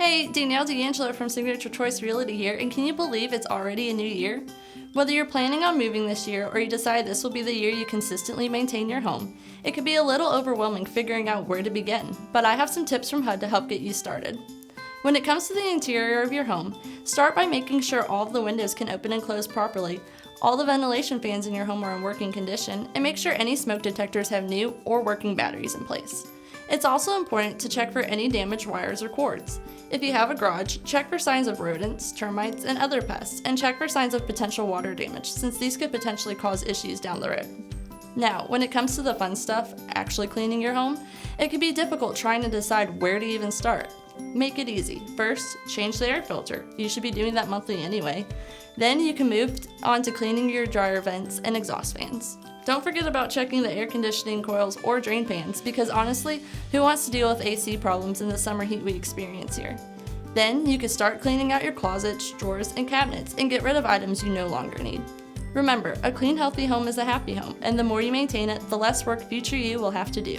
Hey, Danielle DeAngelo from Signature Choice Realty here, and can you believe it's already a new year? Whether you're planning on moving this year or you decide this will be the year you consistently maintain your home, it can be a little overwhelming figuring out where to begin, but I have some tips from HUD to help get you started. When it comes to the interior of your home, start by making sure all of the windows can open and close properly, all the ventilation fans in your home are in working condition, and make sure any smoke detectors have new or working batteries in place. It's also important to check for any damaged wires or cords. If you have a garage, check for signs of rodents, termites, and other pests, and check for signs of potential water damage, since these could potentially cause issues down the road. Now, when it comes to the fun stuff, actually cleaning your home, it can be difficult trying to decide where to even start. Make it easy. First, change the air filter. You should be doing that monthly anyway. Then you can move on to cleaning your dryer vents and exhaust fans. Don't forget about checking the air conditioning coils or drain pans, because honestly, who wants to deal with AC problems in the summer heat we experience here? Then you can start cleaning out your closets, drawers, and cabinets and get rid of items you no longer need. Remember, a clean, healthy home is a happy home, and the more you maintain it, the less work future you will have to do.